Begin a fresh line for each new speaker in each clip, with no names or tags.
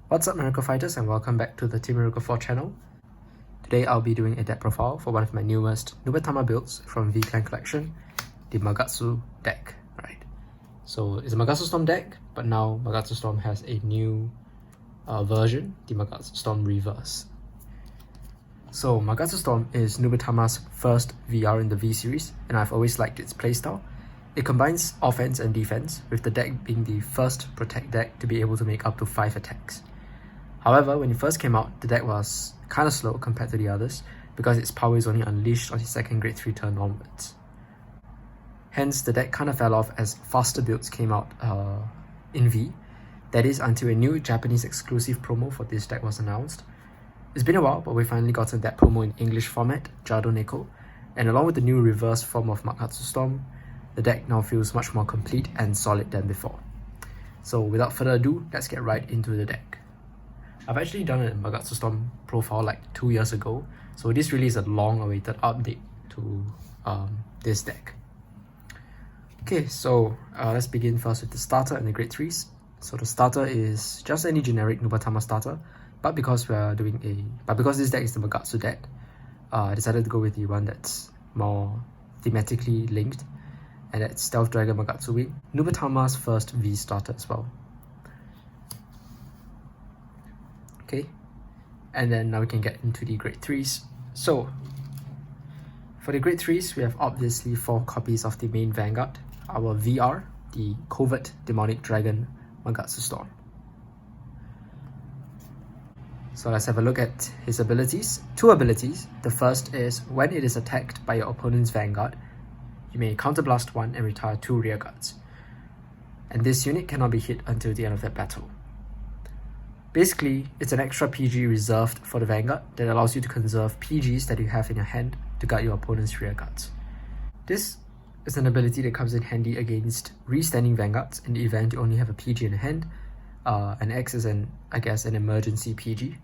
What's up, Miracle Fighters, and welcome back to the Team Miracle 4 channel. Today I'll be doing a deck profile for one of my newest Nubatama builds from V Clan collection, the Magatsu deck. Right. So it's a Magatsu Storm deck, but now Magatsu Storm has a new version, the Magatsu Storm Reverse. So Magatsu Storm is Nubatama's first VR in the V series, and I've always liked its playstyle. It combines offense and defense, with the deck being the first protect deck to be able to make up to 5 attacks. However, when it first came out, the deck was kinda slow compared to the others because its power is only unleashed on its second grade 3 turn onwards. Hence, the deck kinda fell off as faster builds came out in V. That is, until a new Japanese exclusive promo for this deck was announced. It's been a while, but we finally gotten that promo in English format, Jado Neko, and along with the new reverse form of Magatsu Storm, the deck now feels much more complete and solid than before. So without further ado, let's get right into the deck. I've actually done a Magatsu Storm profile like 2 years ago, so this really is a long-awaited update to this deck. Okay, so let's begin first with the starter and the grade 3s. So the starter is just any generic Nubatama starter, but because this deck is the Magatsu deck, I decided to go with the one that's more thematically linked, and that's Stealth Dragon Magatsu Wing, Nubatama's first V starter as well. Okay, and then now we can get into the grade 3s. So for the grade 3s, we have obviously 4 copies of the main Vanguard, our VR, the Covert Demonic Dragon Magatsu Storm. So let's have a look at his abilities. 2 abilities. The first is when it is attacked by your opponent's Vanguard, you may counterblast 1 and retire 2 rearguards. And this unit cannot be hit until the end of that battle. Basically, it's an extra PG reserved for the Vanguard that allows you to conserve PGs that you have in your hand to guard your opponent's rearguards. This is an ability that comes in handy against restanding Vanguards in the event you only have a PG in hand, and acts as an emergency PG.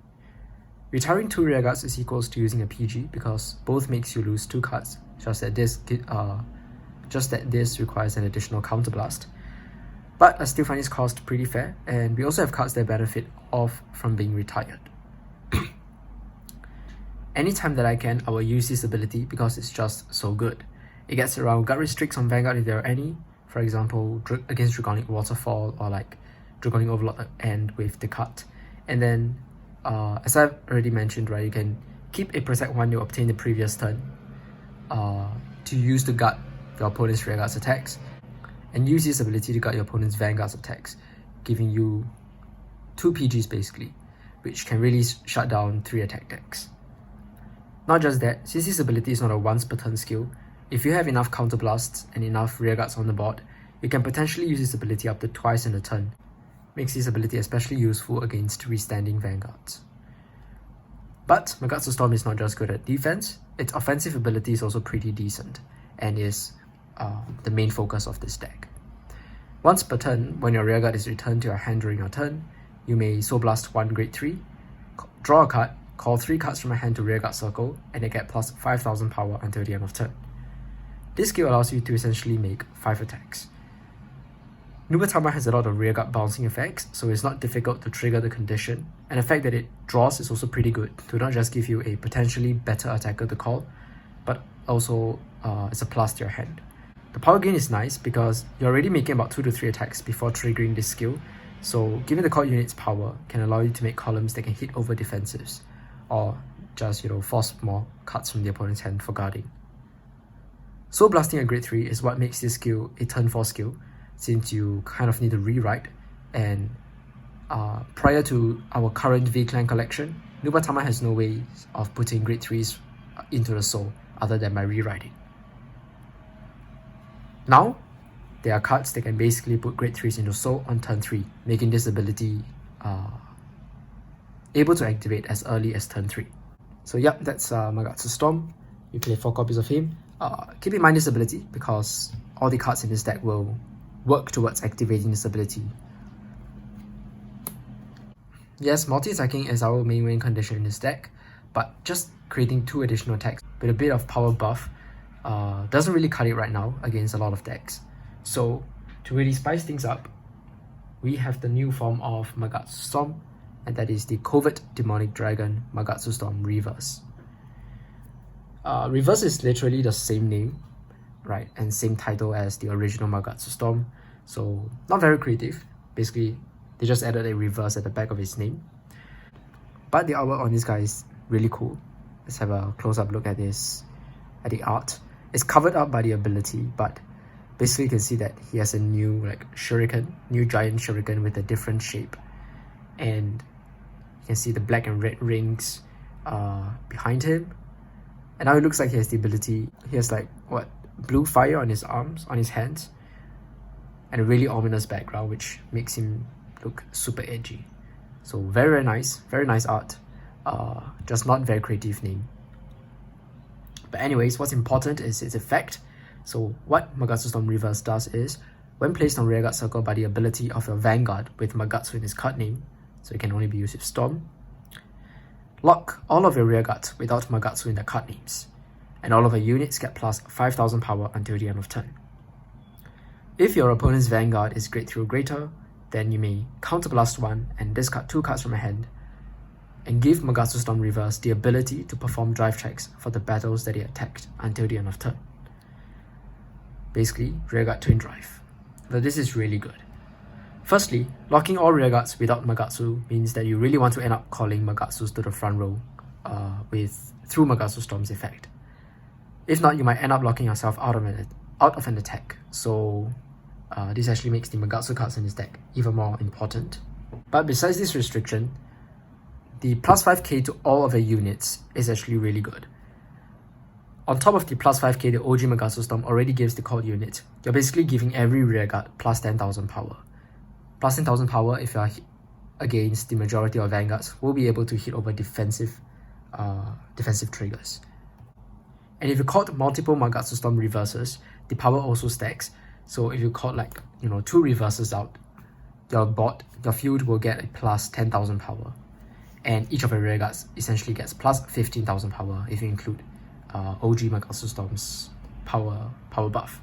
Retiring 2 rearguards is equals to using a PG because both makes you lose 2 cards, just that this requires an additional counterblast. But I still find this cost pretty fair, and we also have cards that benefit off from being retired. Anytime that I can, I will use this ability because it's just so good. It gets around guard restricts on Vanguard if there are any, for example against Draconic Waterfall or like Draconic Overlord End with the cut. And then, as I've already mentioned, right, you can keep a Protect 1 you obtained the previous turn to use to guard your opponent's rearguard's attacks, and use this ability to guard your opponent's Vanguard's attacks, giving you 2 PGs basically, which can really shut down 3 attack decks. Not just that, since this ability is not a once per turn skill, if you have enough counterblasts and enough rearguards on the board, you can potentially use this ability up to twice in a turn. Makes this ability especially useful against restanding Vanguards. But Magatsu Storm is not just good at defense, its offensive ability is also pretty decent, and is the main focus of this deck. Once per turn, when your rearguard is returned to your hand during your turn, you may Soul Blast 1 grade 3, draw a card, call 3 cards from your hand to rearguard circle, and they get plus 5000 power until the end of turn. This skill allows you to essentially make 5 attacks. Nubatama has a lot of rearguard bouncing effects, so it's not difficult to trigger the condition, and the fact that it draws is also pretty good to not just give you a potentially better attacker to call, but also it's a plus to your hand. The power gain is nice because you're already making about 2 to 3 attacks before triggering this skill, so giving the card unit's power can allow you to make columns that can hit over defensives, or just force more cards from the opponent's hand for guarding. Soul Blasting a grade 3 is what makes this skill a turn 4 skill, since you kind of need to rewrite, and prior to our current V Clan collection, Nubatama has no way of putting grade 3s into the soul other than by rewriting. Now, there are cards that can basically put grade 3s into soul on turn 3, making this ability able to activate as early as turn 3. So yep, that's Magatsu Storm. You play 4 copies of him. Keep in mind this ability because all the cards in this deck will work towards activating this ability. Yes, multi-attacking is our main win condition in this deck, but just creating 2 additional attacks with a bit of power buff doesn't really cut it right now against a lot of decks. So to really spice things up, we have the new form of Magatsu Storm, and that is the Covert Demonic Dragon Magatsu Storm Reverse. Reverse is literally the same name, right, and same title as the original Magatsu Storm, so not very creative. Basically, they just added a reverse at the back of his name. But the artwork on this guy is really cool. Let's have a close-up look at this, at the art. It's covered up by the ability, but basically you can see that he has a new shuriken, new giant shuriken with a different shape. And you can see the black and red rings behind him. And now it looks like he has the ability, he has blue fire on his arms, on his hands, and a really ominous background which makes him look super edgy. So very nice art, just not very creative name. But anyways, what's important is its effect. So what Magatsu Storm Reverse does is, when placed on rearguard circle by the ability of your Vanguard with Magatsu in his card name, so it can only be used with Storm, lock all of your rearguards without Magatsu in their card names, and all of your units get plus 5000 power until the end of turn. If your opponent's Vanguard is grade 3 or greater, then you may counterblast 1 and discard 2 cards from your hand, and give Magatsu Storm Reverse the ability to perform drive checks for the battles that he attacked until the end of turn. Basically, rearguard twin drive. But this is really good. Firstly, locking all rearguards without Magatsu means that you really want to end up calling Magatsus to the front row through Magatsu Storm's effect. If not, you might end up locking yourself out of an attack. So this actually makes the Magatsu cards in his deck even more important. But besides this restriction, the plus 5k to all of your units is actually really good. On top of the plus 5k the OG Magatsu Storm already gives the called unit, you're basically giving every rearguard plus 10,000 power. Plus 10,000 power if you're against the majority of Vanguards will be able to hit over defensive triggers. And if you caught multiple Magatsu Storm reverses, the power also stacks. So if you caught 2 reverses out, your field will get a plus 10,000 power. And each of your rearguards essentially gets plus 15,000 power if you include OG Magatsu Storm's power buff.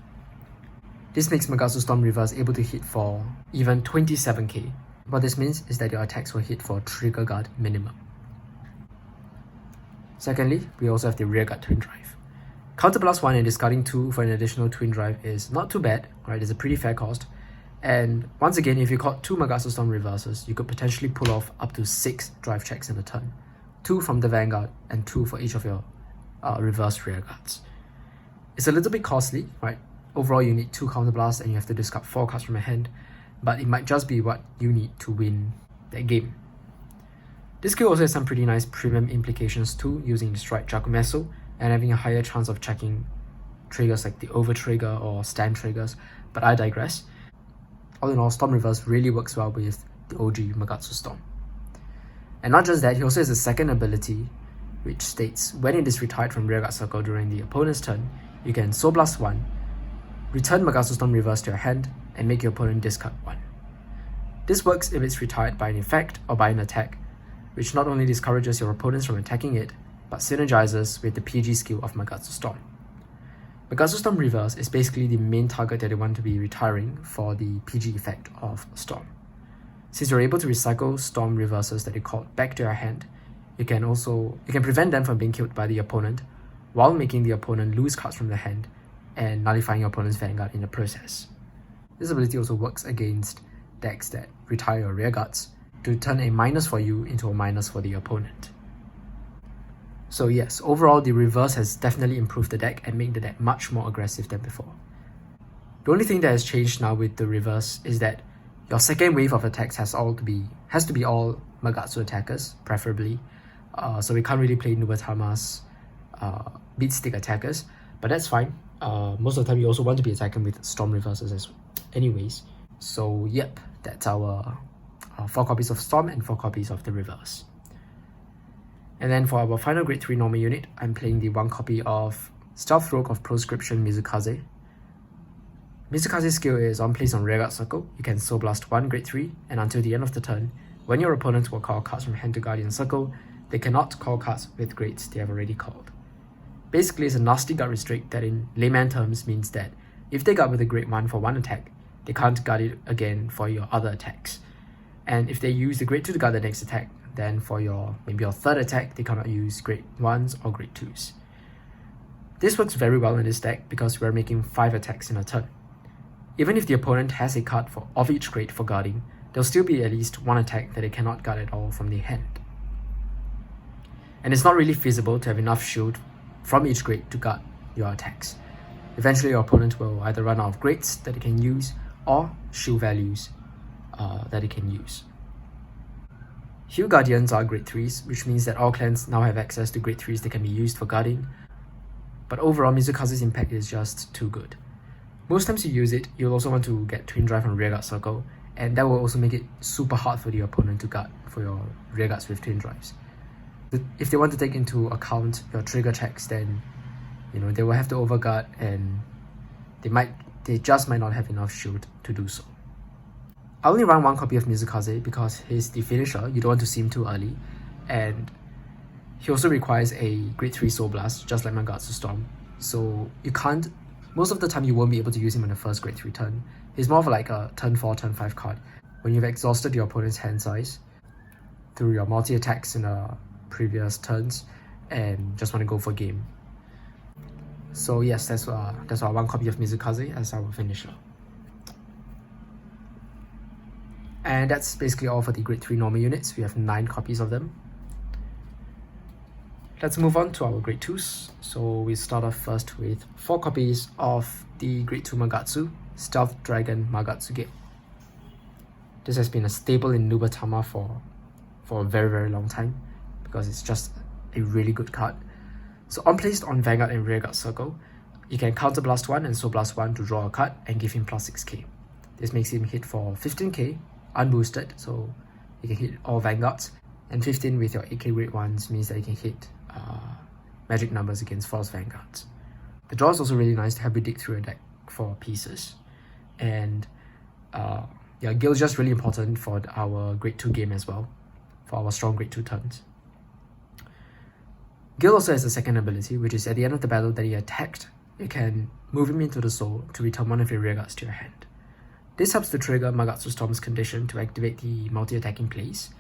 This makes Magatsu Storm Reverse able to hit for even 27k. What this means is that your attacks will hit for trigger guard minimum. Secondly, we also have the rearguard twin drive. Counterblast 1 and discarding 2 for an additional twin drive is not too bad, right? It's a pretty fair cost. And once again, if you caught 2 Magatsu Storm reverses, you could potentially pull off up to 6 drive checks in a turn. 2 from the Vanguard and 2 for each of your reverse rearguards. It's a little bit costly, right? Overall, you need 2 counterblasts and you have to discard 4 cards from your hand, but it might just be what you need to win that game. This skill also has some pretty nice premium implications too, using Strike Jakumetsu and having a higher chance of checking triggers like the over trigger or stand triggers, but I digress. All in all, Storm Reverse really works well with the OG Magatsu Storm. And not just that, he also has a second ability which states when it is retired from rearguard circle during the opponent's turn, you can Soul Blast 1, return Magatsu Storm Reverse to your hand, and make your opponent discard 1. This works if it's retired by an effect or by an attack, which not only discourages your opponents from attacking it, but synergizes with the PG skill of Magatsu Storm. Magatsu Storm Reverse is basically the main target that they want to be retiring for the PG effect of Storm. Since you're able to recycle Storm Reverses that you called back to your hand, you can prevent them from being killed by the opponent while making the opponent lose cards from their hand and nullifying your opponent's Vanguard in the process. This ability also works against decks that retire your rearguards to turn a minus for you into a minus for the opponent. So yes, overall the reverse has definitely improved the deck and made the deck much more aggressive than before. The only thing that has changed now with the reverse is that your second wave of attacks has to be all Magatsu attackers, preferably. So we can't really play Nubatama's beat stick attackers, but that's fine. Most of the time you also want to be attacking with Storm Reverses anyways. So yep, that's our 4 copies of Storm and 4 copies of the Reverse. And then for our final grade 3 normal unit, I'm playing the 1 copy of Stealth Rogue of Proscription Mizukaze. Mizukaze's skill is on place on rearguard circle, you can Soul Blast 1 grade 3, and until the end of the turn, when your opponent will call cards from hand to Guardian Circle, they cannot call cards with grades they have already called. Basically, it's a nasty guard restrict that in layman terms means that if they guard with a grade 1 for 1 attack, they can't guard it again for your other attacks. And if they use the grade 2 to guard the next attack, then for maybe your third attack, they cannot use grade 1s or grade 2s. This works very well in this deck because we're making 5 attacks in a turn. Even if the opponent has a card of each grade for guarding, there'll still be at least 1 attack that they cannot guard at all from their hand. And it's not really feasible to have enough shield from each grade to guard your attacks. Eventually your opponent will either run out of grades that they can use or shield values that they can use. Hue Guardians are grade 3s, which means that all clans now have access to grade 3s that can be used for guarding, but overall Mizukaze's impact is just too good. Most times you use it, you'll also want to get Twin Drive on Rearguard Circle, and that will also make it super hard for the opponent to guard for your Rearguards with Twin Drives. If they want to take into account your trigger checks, then they will have to overguard, and they just might not have enough shield to do so. I only run 1 copy of Mizukaze because he's the finisher, you don't want to see him too early, and he also requires a grade 3 Soul Blast, just like Magatsu Storm. So most of the time you won't be able to use him on the first grade 3 turn. He's more of like a turn 4, turn 5 card. When you've exhausted your opponent's hand size through your multi-attacks in the previous turns and just want to go for game. So yes, that's why 1 copy of Mizukaze as our finisher. And that's basically all for the grade 3 normal units. We have 9 copies of them. Let's move on to our grade 2s. So we start off first with 4 copies of the grade 2 Magatsu, Stealth Dragon Magatsu Gale. This has been a staple in Nubatama for a very, very long time because it's just a really good card. So placed on Vanguard and Rearguard Circle, you can Counter Blast 1 and Soul Blast 1 to draw a card and give him plus 6k. This makes him hit for 15k, unboosted, so you can hit all Vanguards, and 15 with your 8k grade 1s means that you can hit magic numbers against false Vanguards. The draw is also really nice to help you dig through a deck for pieces. And Gale is just really important for our grade 2 game as well, for our strong grade 2 turns. Gale also has a second ability, which is at the end of the battle that he attacked, you can move him into the soul to return 1 of your rearguards to your hand. This helps to trigger Magatsu Storm's condition to activate the multi-attacking plays,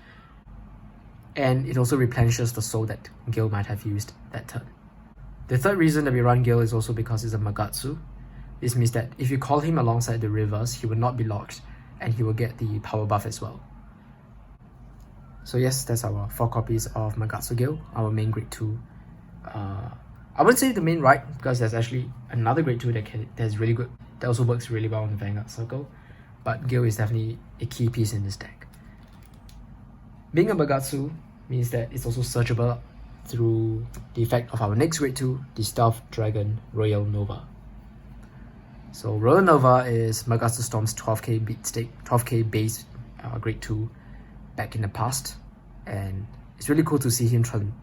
and it also replenishes the soul that Gale might have used that turn. The third reason that we run Gale is also because he's a Magatsu. This means that if you call him alongside the rivers, he will not be locked, and he will get the power buff as well. So yes, that's our 4 copies of Magatsu Gale, our main grade 2. I wouldn't say the main right, because there's actually another grade 2 that's really good, that also works really well on the Vanguard Circle, but Gale is definitely a key piece in this deck. Being a Magatsu means that it's also searchable through the effect of our next grade 2, the Stealth Dragon Royal Nova. So Royal Nova is Magatsu Storm's 12k beatstick, 12k base grade 2 back in the past, and it's really cool to see him come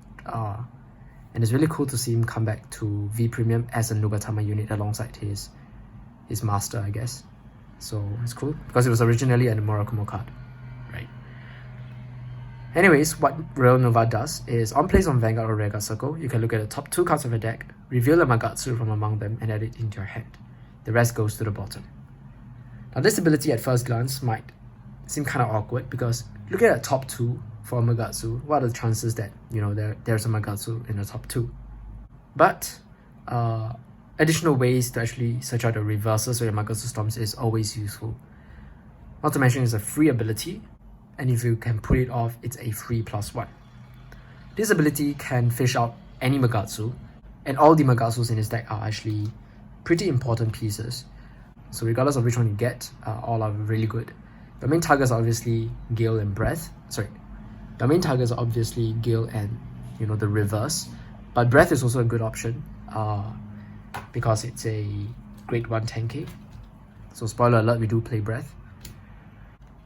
back to V Premium as a Nubatama unit alongside his master, I guess. So it's cool because it was originally a Murakumo card, right? Anyways, what Royal Nova does is on place on Vanguard or Rearguard Circle, you can look at the top 2 cards of your deck, reveal a Magatsu from among them, and add it into your hand. The rest goes to the bottom. Now this ability at first glance might seem kind of awkward because look at the top 2 for a Magatsu. What are the chances that there's a Magatsu in the top 2? But additional ways to actually search out the reversals of your Magatsu Storms is always useful. Not to mention it's a free ability, and if you can pull it off, it's a free +1. This ability can fish out any Magatsu, and all the Magatsus in this deck are actually pretty important pieces. So regardless of which one you get, all are really good. The main targets are obviously Gale and Breath. The main targets are obviously Gale and the reverse, but Breath is also a good option because it's a grade 1 10k. So spoiler alert, we do play Breath.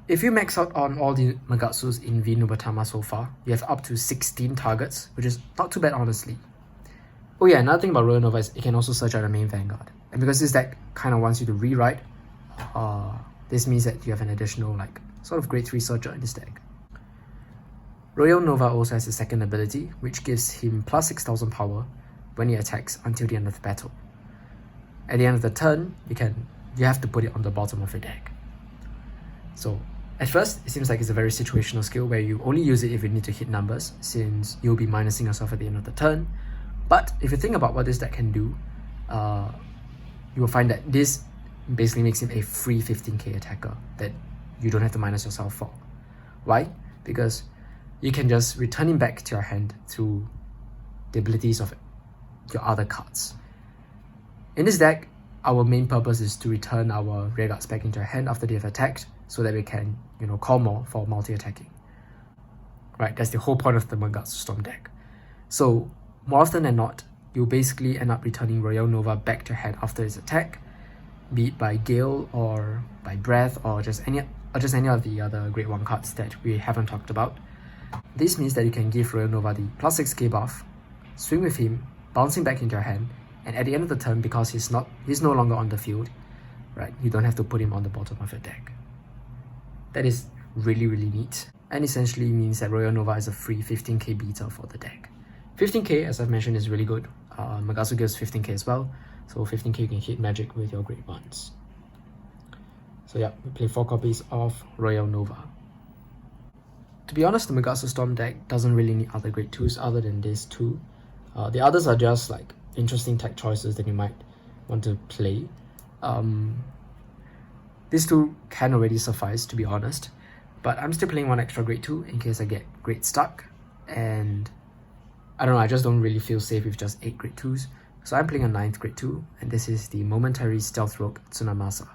If you max out on all the Magatsus in V Nubatama so far, you have up to 16 targets, which is not too bad honestly. Oh yeah, another thing about Royal Nova is it can also search out the main Vanguard. And because this deck kind of wants you to rewrite, this means that you have an additional sort of grade 3 searcher in this deck. Royal Nova also has a second ability, which gives him plus 6000 power when he attacks until the end of the battle. At the end of the turn, you have to put it on the bottom of your deck. So At first, it seems like it's a very situational skill where you only use it if you need to hit numbers, since you'll be minusing yourself at the end of the turn. But if you think about what this deck can do, you will find that this basically makes him a free 15k attacker that you don't have to minus yourself for. Why? Because you can just return him back to your hand through the abilities of your other cards. In this deck, our main purpose is to return our rearguards back into our hand after they have attacked, so that we can, call more for multi-attacking. Right, that's the whole point of the Magatsu Storm deck. So, more often than not, you'll basically end up returning Royal Nova back to your hand after its attack, be it by Gale or by Breath or just any of the other Grade 1 cards that we haven't talked about. This means that you can give Royal Nova the plus 6k buff, swing with him, bouncing back into your hand, and at the end of the turn, because he's no longer on the field, right, you don't have to put him on the bottom of your deck. That is really, really neat, and essentially means that Royal Nova is a free 15k beater for the deck. 15k, as I've mentioned, is really good. Magatsu gives 15k as well, so 15k you can hit magic with your Grade 1s. So yeah, we play 4 copies of Royal Nova. To be honest, the Magatsu Storm deck doesn't really need other Grade 2s other than these two. The others are just like interesting tech choices that you might want to play. These two can already suffice, to be honest, but I'm still playing one extra Grade 2 in case I get Grade stuck, and I don't know, I just don't really feel safe with just 8 Grade 2s, so I'm playing a 9th Grade 2, and this is the Momentary Stealth Rogue Tsunamasa.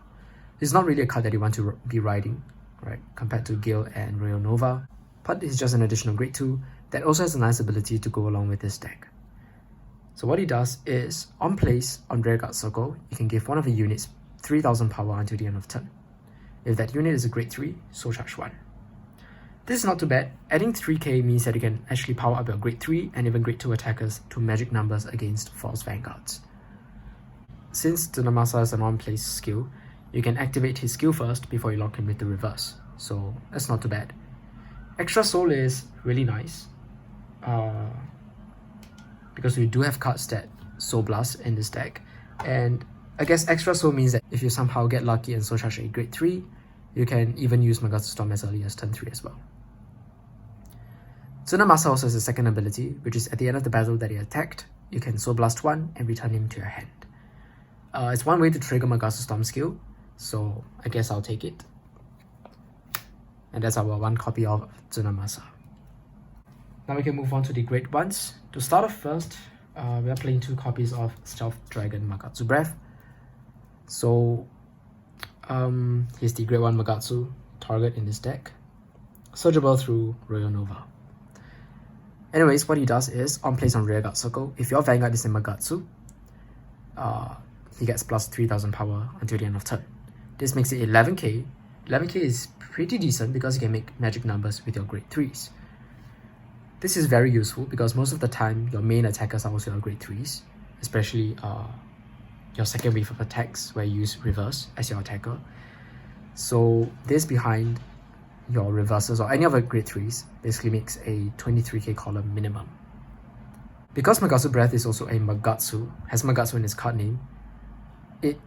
It's not really a card that you want to be riding, right, compared to Gale and Royal Nova, but it's just an additional Grade 2 that also has a nice ability to go along with this deck. So what he does is, on place, on rearguard circle, you can give one of the units 3000 power until the end of turn. If that unit is a Grade 3, soul charge 1. This is not too bad. Adding 3k means that you can actually power up your Grade 3 and even Grade 2 attackers to magic numbers against false vanguards. Since Tsunamasa is an on-place skill, you can activate his skill first before you lock him with the reverse, so that's not too bad. Extra soul is really nice, because we do have cards that soul blast in this deck, and I guess extra soul means that if you somehow get lucky and soul charge a Grade 3, you can even use Magatsu Storm as early as turn 3 as well. Tsunamasa also has a second ability, which is at the end of the battle that he attacked, you can soul blast 1 and return him to your hand. It's one way to trigger Magatsu Storm skill, so I guess I'll take it. And that's our 1 copy of Tsunamasa. Now we can move on to the Grade 1s. To start off first, we are playing 2 copies of Stealth Dragon Magatsu Breath. So, here's the Grade 1 Magatsu target in this deck, searchable through Royal Nova. Anyways, what he does is, on place on rearguard circle, if your Vanguard is in Magatsu, he gets plus 3000 power until the end of turn. This makes it 11k. 11k is pretty decent because you can make magic numbers with your Grade 3s. This is very useful because most of the time your main attackers are also your Grade 3s, especially your second wave of attacks where you use reverse as your attacker. So this behind your reverses or any other Grade 3s basically makes a 23k column minimum. Because Magatsu Breath is also a Magatsu, has Magatsu in its card name, it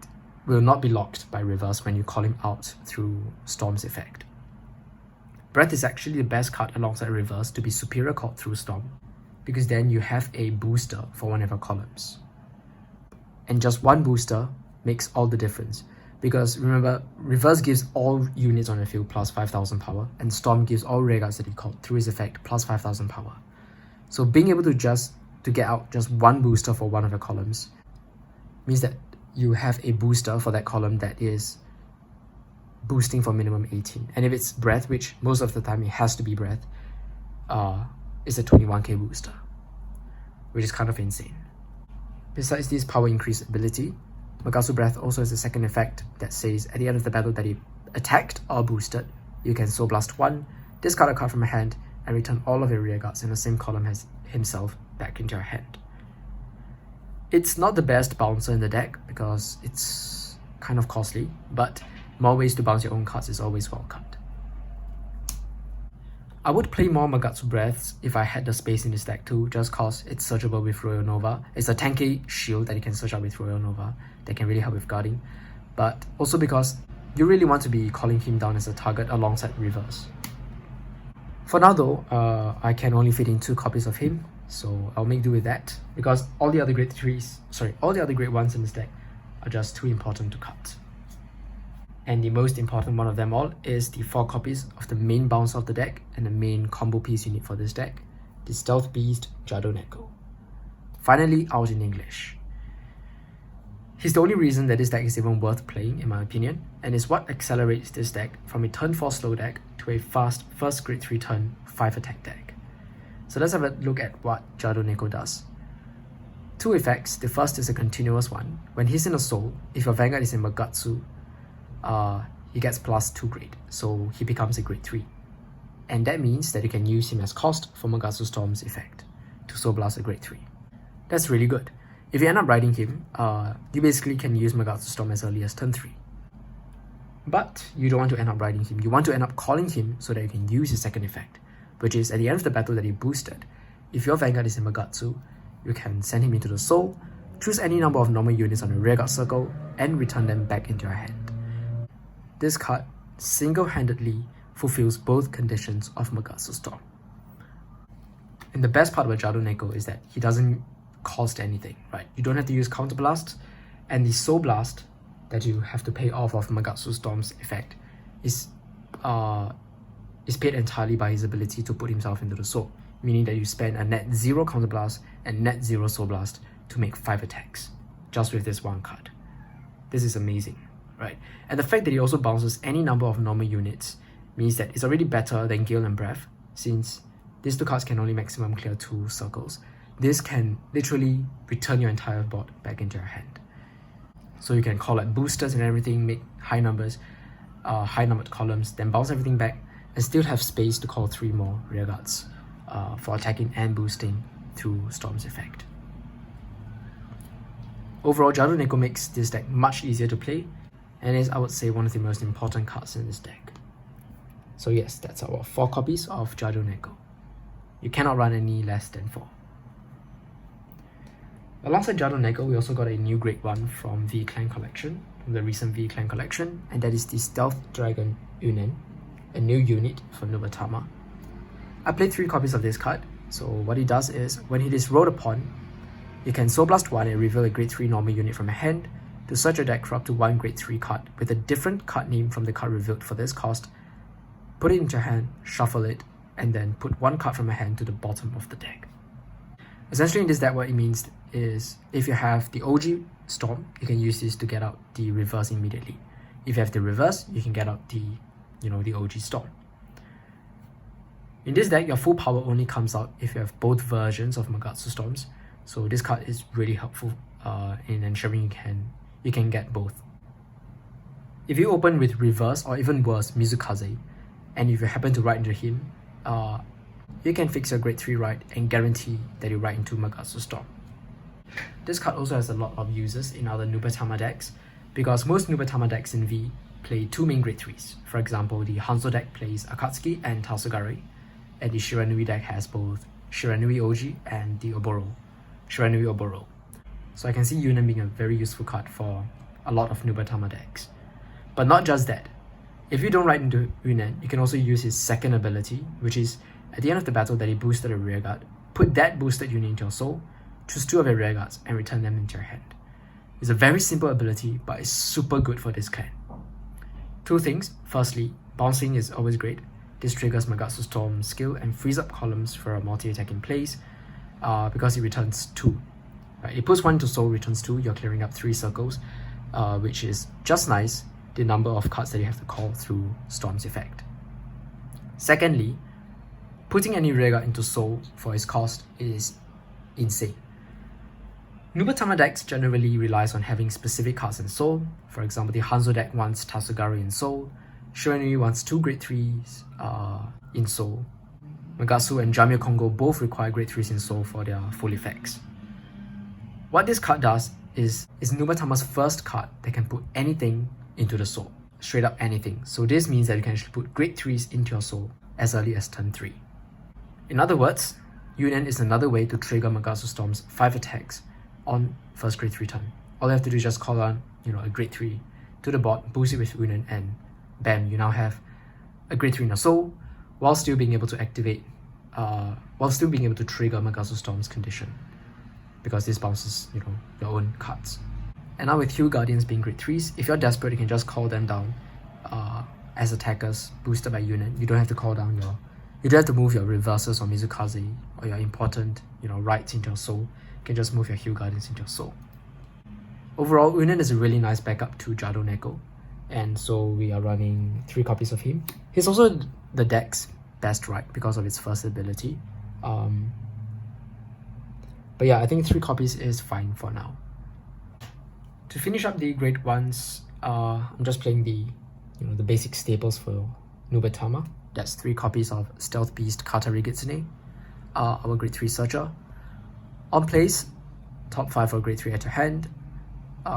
will not be locked by reverse when you call him out through Storm's effect. Breath is actually the best card alongside reverse to be superior called through Storm, because then you have a booster for one of your columns. And just one booster makes all the difference, because remember, reverse gives all units on the field plus 5000 power, and Storm gives all rearguards that he called through his effect plus 5000 power. So being able to get out just one booster for one of your columns means that you have a booster for that column that is boosting for minimum 18. And if it's Breath, which most of the time it has to be Breath, it's a 21k booster, which is kind of insane. Besides this power increase ability, Magatsu Breath also has a second effect that says at the end of the battle that he attacked or boosted, you can Soul Blast 1, discard a card from your hand, and return all of your rearguards in the same column as himself back into your hand. It's not the best bouncer in the deck because it's kind of costly, but more ways to bounce your own cards is always welcomed. I would play more Magatsu Breaths if I had the space in this deck too, just cause it's searchable with Royal Nova. It's a 10k shield that you can search out with Royal Nova that can really help with guarding, but also because you really want to be calling him down as a target alongside reverse. For now though, I can only fit in 2 copies of him, so I'll make do with that, because all the other grade 1s in this deck are just too important to cut. And the most important one of them all is the 4 copies of the main bounce of the deck and the main combo piece you need for this deck, the Stealth Beast Jadoneko. Finally out in English. He's the only reason that this deck is even worth playing in my opinion, and is what accelerates this deck from a turn 4 slow deck to a fast first grade 3 turn 5 attack deck. So let's have a look at what Jadoneko does. 2 effects. The first is a continuous one. When he's in a soul, if your Vanguard is in Magatsu, he gets +2 grade, so he becomes a grade 3. And that means that you can use him as cost for Magatsu Storm's effect to Soul Blast a grade 3. That's really good. If you end up riding him, you basically can use Magatsu Storm as early as turn 3. But you don't want to end up riding him, you want to end up calling him so that you can use his second effect, which is at the end of the battle that he boosted. If your Vanguard is in Magatsu, you can send him into the soul, choose any number of normal units on the rearguard circle, and return them back into your hand. This card single-handedly fulfills both conditions of Magatsu Storm. And the best part about Jadoneko is that he doesn't cost anything, right? You don't have to use Counterblast, and the Soul Blast that you have to pay off of Magatsu Storm's effect is paid entirely by his ability to put himself into the soul, meaning that you spend a net 0 Counterblast and net 0 Soul Blast to make 5 attacks, just with this one card. This is amazing, right? And the fact that he also bounces any number of normal units means that it's already better than Gale and Breath, since these 2 cards can only maximum clear 2 circles. This can literally return your entire board back into your hand. So you can call like boosters and everything, make high numbered columns, then bounce everything back, and still have space to call 3 more rearguards for attacking and boosting through Storm's effect. Overall, Jadoneko makes this deck much easier to play, and is, I would say, one of the most important cards in this deck. So yes, that's our 4 copies of Jadoneko. You cannot run any less than 4. Alongside Jadoneko, we also got a new grade 1 from V Clan collection, from the recent V Clan collection, and that is the Stealth Dragon Unen, a new unit for Nubatama. I played 3 copies of this card, so what it does is, when it is rolled upon, you can Soul Blast 1 and reveal a grade 3 normal unit from your hand to search your deck for up to 1 grade 3 card with a different card name from the card revealed for this cost, put it into your hand, shuffle it, and then put 1 card from your hand to the bottom of the deck. Essentially in this deck, what it means is, if you have the OG Storm, you can use this to get out the reverse immediately. If you have the reverse, you can get out the OG Storm. In this deck, your full power only comes out if you have both versions of Magatsu Storms, so this card is really helpful in ensuring you can get both. If you open with reverse or even worse, Mizukaze, and if you happen to ride into him, you can fix your grade 3 ride and guarantee that you ride into Magatsu Storm. This card also has a lot of uses in other Nubatama decks, because most Nubatama decks in V play 2 main grade 3s. For example, the Hanzo deck plays Akatsuki and Tasugare, and the Shiranui deck has both Shiranui OG and the Shiranui Oboro. So I can see Yunen being a very useful card for a lot of Nubatama decks. But not just that. If you don't ride into Yunen, you can also use his second ability, which is, at the end of the battle that he boosted a rearguard, put that boosted unit into your soul, choose 2 of your rearguards, and return them into your hand. It's a very simple ability, but it's super good for this clan. 2 things. Firstly, bouncing is always great. This triggers Magatsu Storm skill and frees up columns for a multi-attack in place, because it returns 2. Right? It puts 1 into soul, returns 2, you're clearing up 3 circles, which is just nice, the number of cards that you have to call through Storm's effect. Secondly, putting any rearguard into soul for its cost is insane. Nubatama decks generally relies on having specific cards in soul. For example, the Hanzo deck wants Tasugare in soul, Shiranui wants 2 grade 3s in soul. Magatsu and Jamio Kongo both require grade 3s in soul for their full effects. What this card does is Nubatama's first card that can put anything into the soul. Straight up anything. So this means that you can actually put grade 3s into your soul as early as turn 3. In other words, Yunen is another way to trigger Magatsu Storm's 5 attacks on first grade 3 turn. All you have to do is just call on a grade 3 to the board, boost it with Unen, and bam, you now have a grade 3 in your soul, while still being able to activate, while still being able to trigger Magatsu Storm's condition, because this bounces, you know, your own cards. And now with Hill Guardians being grade 3s, if you're desperate, you can just call them down as attackers, boosted by Unen. You don't have to call down your, you don't have to move your reverses or Mizukaze or your important, you know, rights into your soul. You can just move your Hill Guardians into your soul. Overall, Unen is a really nice backup to Jado Neko, and so we are running 3 copies of him. He's also the deck's best right because of its first ability. But yeah, I think 3 copies is fine for now. To finish up the grade 1s, I'm just playing the, you know, the basic staples for Nubatama. That's 3 copies of Stealth Beast Katari Gitsune, our grade 3 searcher. On place, top 5 for grade 3 at your hand.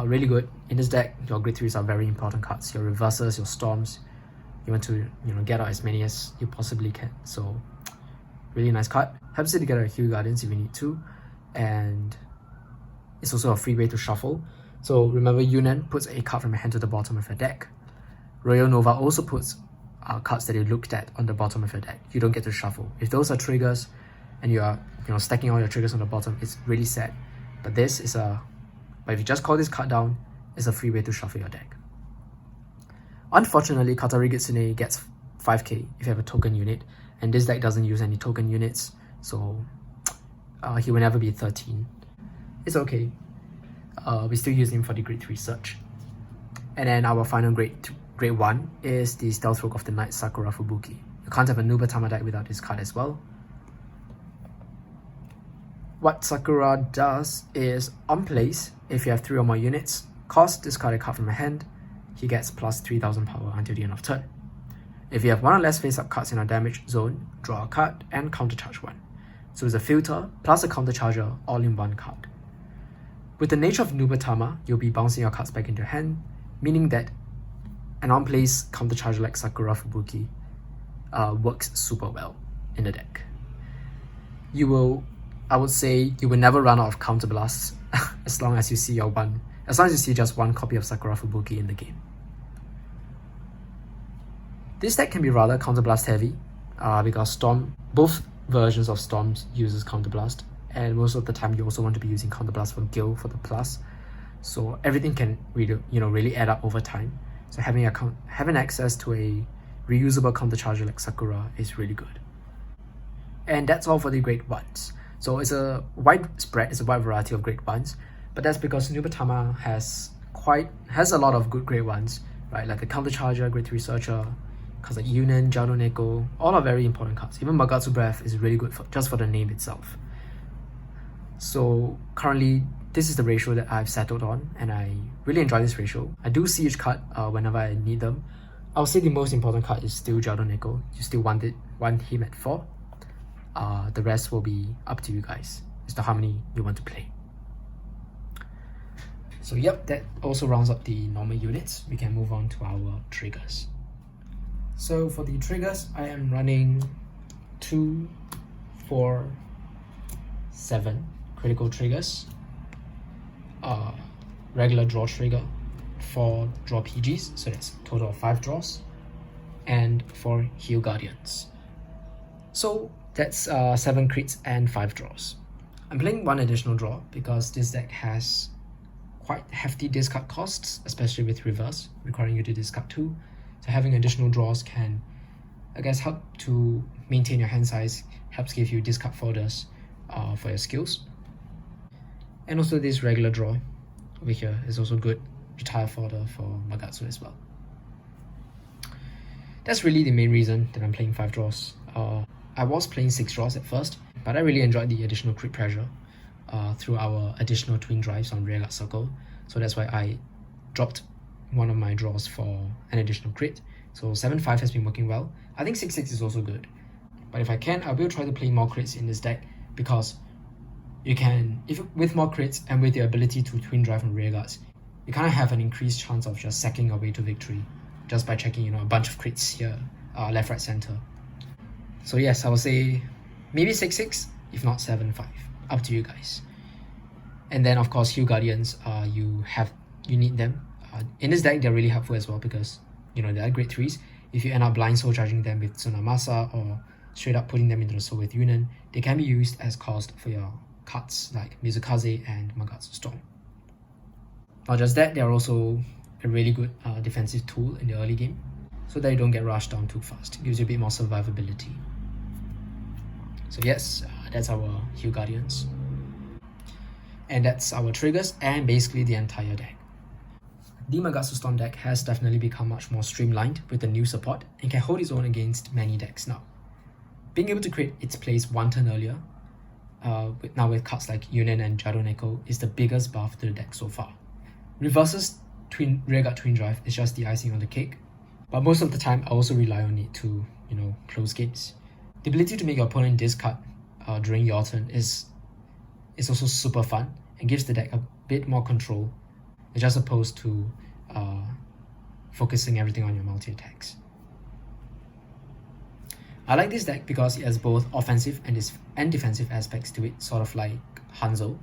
Really good. In this deck, your grade 3s are very important cards. Your reverses, your storms. You want to, you know, get out as many as you possibly can. So, really nice card. Helps you to get out Hill Guardians if you need to. And it's also a free way to shuffle. So remember, Unen puts a card from your hand to the bottom of your deck. Royal Nova also puts cards that you looked at on the bottom of your deck. You don't get to shuffle. If those are triggers and you are, you know, stacking all your triggers on the bottom, it's really sad. But this is a, but if you just call this card down, it's a free way to shuffle your deck. Unfortunately, Katari Gitsune gets 5k if you have a token unit, and this deck doesn't use any token units, so he will never be 13. It's okay. We still use him for the grade 3 search. And then our final grade 1 is the Stealth Rogue of the Night, Sakura Fubuki. You can't have a Nubatama deck without this card as well. What Sakura does is, on place, if you have 3 or more units, discard a card from your hand, he gets plus 3000 power until the end of turn. If you have 1 or less face-up cards in our damage zone, draw a card and countercharge 1. So it's a filter plus a countercharger all in 1 card. With the nature of Nubatama, you'll be bouncing your cards back into your hand, meaning that an on-place countercharger like Sakura Fubuki works super well in the deck. You will, I would say, you will never run out of counterblasts as long as you see just 1 copy of Sakura Fubuki in the game. This deck can be rather counterblast heavy because both versions of Storms uses counterblast, and most of the time you also want to be using counterblast for Gil for the plus, so everything can really add up over time. So having access to a reusable countercharger like Sakura is really good. And that's all for the grade 1s. So it's a wide spread, it's a wide variety of grade 1s, but that's because Nubatama has a lot of good grade 1s, right? Like the countercharger, grade 3 searcher, cards like Unen, Jado Neko, all are very important cards. Even Magatsu Breath is really good just for the name itself. So currently, this is the ratio that I've settled on, and I really enjoy this ratio. I do see each card whenever I need them. I'll say the most important card is still Jado Neko. You still want him at 4. The rest will be up to you guys as to how many you want to play. So yep, that also rounds up the normal units. We can move on to our triggers. So for the triggers, I am running 2, 4, 7 critical triggers, regular draw trigger, 4 draw PGs, so that's a total of 5 draws, and 4 Hill Guardians. So that's 7 crits and 5 draws. I'm playing 1 additional draw because this deck has quite hefty discard costs, especially with reverse, requiring you to discard 2. So having additional draws can, I guess, help to maintain your hand size, helps give you discard folders for your skills. And also this regular draw over here is also good retire fodder for Magatsu as well. That's really the main reason that I'm playing 5 draws. I was playing 6 draws at first, but I really enjoyed the additional crit pressure through our additional twin drives on rearguard circle. So that's why I dropped one of my draws for an additional crit. So 7-5 has been working well. I think 6-6 is also good. But if I can, I will try to play more crits in this deck, because you can, with more crits and with the ability to twin drive on rearguards, you kind of have an increased chance of just sacking your way to victory just by checking, a bunch of crits here, left, right, center. So yes, I would say maybe 6-6, if not 7-5. Up to you guys. And then of course, Hill Guardians, you need them. In this deck, they're really helpful as well because, you know, they are grade 3s. If you end up blind soul charging them with Tsunamasa or straight up putting them into the soul with Yunen, they can be used as cost for your cards like Mizukaze and Magatsu Storm. Not just that, they're also a really good defensive tool in the early game so that you don't get rushed down too fast. It gives you a bit more survivability. So yes, that's our Hue Guardians. And that's our triggers and basically the entire deck. The Magatsu Storm deck has definitely become much more streamlined with the new support and can hold its own against many decks now. Being able to create its plays one turn earlier, now with cards like Yunen and Jadoneko, is the biggest buff to the deck so far. Reverses rearguard twin drive is just the icing on the cake, but most of the time I also rely on it to, you know, close games. The ability to make your opponent discard during your turn is also super fun and gives the deck a bit more control, just opposed to focusing everything on your multi-attacks. I like this deck because it has both offensive and defensive aspects to it, sort of like Hanzo.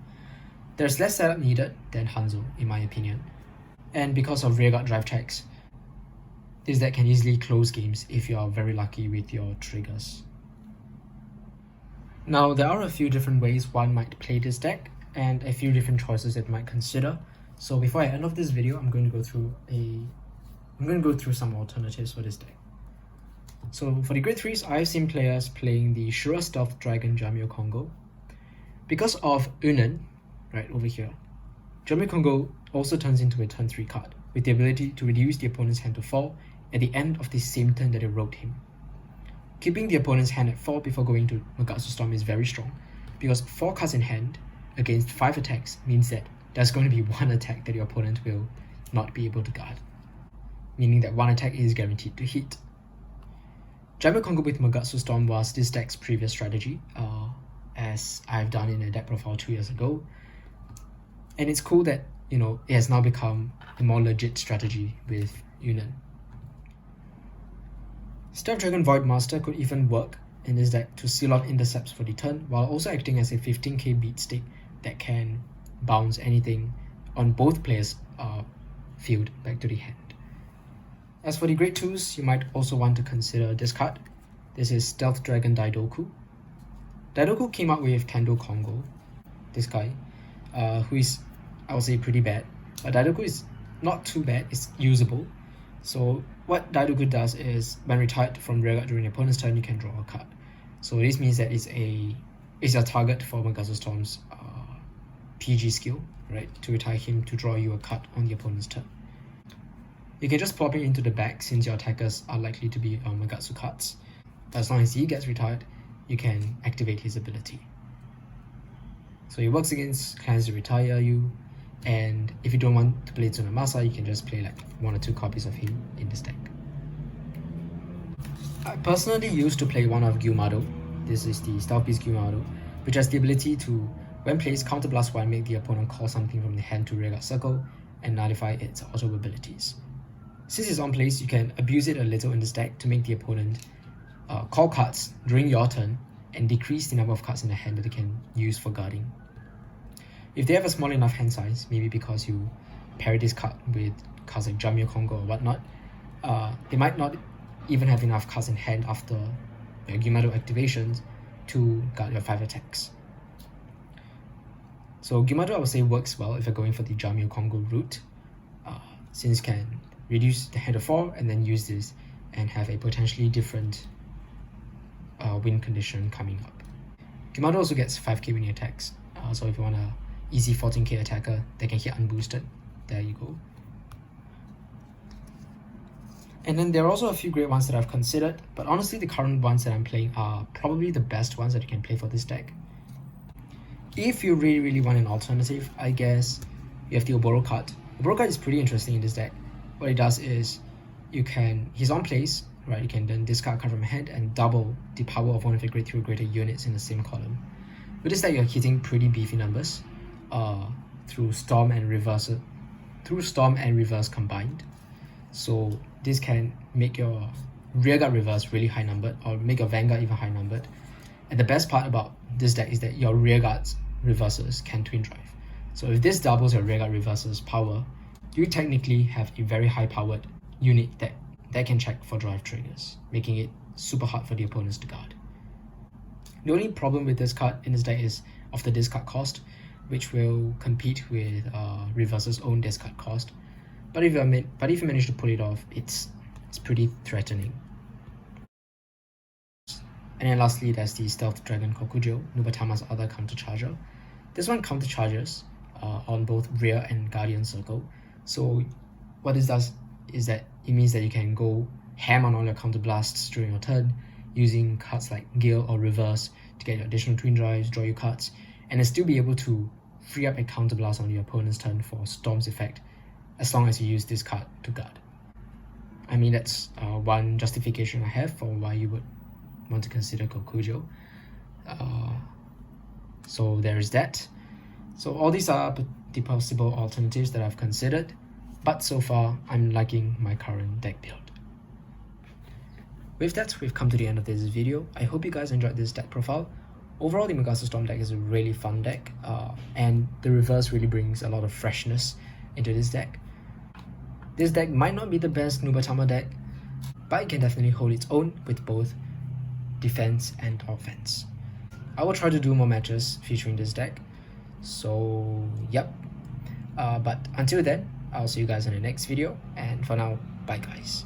There's less setup needed than Hanzo, in my opinion. And because of rearguard drive checks, this deck can easily close games if you are very lucky with your triggers. Now, there are a few different ways one might play this deck, and a few different choices that you might consider. So before I end off this video, I'm going to go through some alternatives for this deck. So for the grade 3s, I've seen players playing the Shura Stealth Dragon Jamio Kongo. Because of Unen, right over here, Jamio Kongo also turns into a turn 3 card, with the ability to reduce the opponent's hand to 4 at the end of the same turn that it wrote him. Keeping the opponent's hand at 4 before going to Magatsu Storm is very strong, because 4 cards in hand against 5 attacks means that there's going to be 1 attack that your opponent will not be able to guard, meaning that 1 attack is guaranteed to hit. Jamio Kongo with Magatsu Storm was this deck's previous strategy, as I've done in a deck profile 2 years ago. And it's cool that, you know, it has now become a more legit strategy with Yunen. Stealth Dragon Voidmaster could even work in this deck to seal off intercepts for the turn, while also acting as a 15k beat stick that can bounce anything on both players' field back to the hand. As for the grade 2s, you might also want to consider this card. This is Stealth Dragon Daidoku. Daidoku came out with Kendo Kongo, this guy, who is, I would say, pretty bad. But Daidoku is not too bad, it's usable. So what Daidoku does is, when retired from rearguard during your opponent's turn, you can draw a card. So this means that it's a target for Magatsu Storm's PG skill, right? To retire him to draw you a card on the opponent's turn. You can just plop it into the back since your attackers are likely to be Magatsu cards. As long as he gets retired, you can activate his ability. So he works against clans to retire you, and if you don't want to play Tsunamasa, you can just play like 1 or 2 copies of him in this deck. I personally used to play one of Gyumado. This is the Stealth Beast Gyumado, which has the ability to, when placed, counterblast 1, make the opponent call something from the hand to rearguard circle, and nullify its auto abilities. Since it's on place, you can abuse it a little in this deck to make the opponent call cards during your turn and decrease the number of cards in the hand that they can use for guarding. If they have a small enough hand size, maybe because you pair this card with cards like Jamio Kongo or whatnot, they might not even have enough cards in hand after your Gyumado activations to guard your 5 attacks. So Gyumado, I would say, works well if you're going for the Jamio Kongo route, since it can reduce the hand to 4 and then use this and have a potentially different win condition coming up. Gyumado also gets 5k winning attacks, so if you want a easy 14k attacker that can hit unboosted, there you go. And then there are also a few great ones that I've considered, but honestly the current ones that I'm playing are probably the best ones that you can play for this deck. If you really want an alternative, I guess you have the Oboro card. Oboro card is pretty interesting in this deck. What it does is, he's on place, right? You can then discard a card from your hand and double the power of one of your grade 3 or greater units in the same column. With this deck, you're hitting pretty beefy numbers through Storm and Reverse combined. So this can make your rearguard reverse really high numbered, or make your Vanguard even high numbered. And the best part about this deck is that your rearguard reverses can twin drive. So if this doubles your rearguard reverses power, you technically have a very high powered unit that can check for drive triggers, making it super hard for the opponents to guard. The only problem with this card in this deck is of the discard cost, which will compete with Reverse's own discard cost. But if you manage to pull it off, it's pretty threatening. And then lastly, there's the Stealth Dragon Kokujo, Nubatama's other countercharger. This one countercharges on both rear and guardian circle. So what this does is that it means that you can go ham on all your counterblasts during your turn, using cards like Gale or Reverse to get your additional twin drives, draw your cards, and then still be able to free up a counterblast on your opponent's turn for Storm's effect, as long as you use this card to guard. I mean, that's one justification I have for why you would want to consider Kokujo. So there is that. So all these are the possible alternatives that I've considered, but so far I'm liking my current deck build. With that, we've come to the end of this video. I hope you guys enjoyed this deck profile. Overall, the Magatsu Storm deck is a really fun deck, and the reverse really brings a lot of freshness into this deck. This deck might not be the best Nubatama deck, but it can definitely hold its own with both defense and offense. I will try to do more matches featuring this deck, so yep. But until then, I'll see you guys in the next video, and for now, bye guys.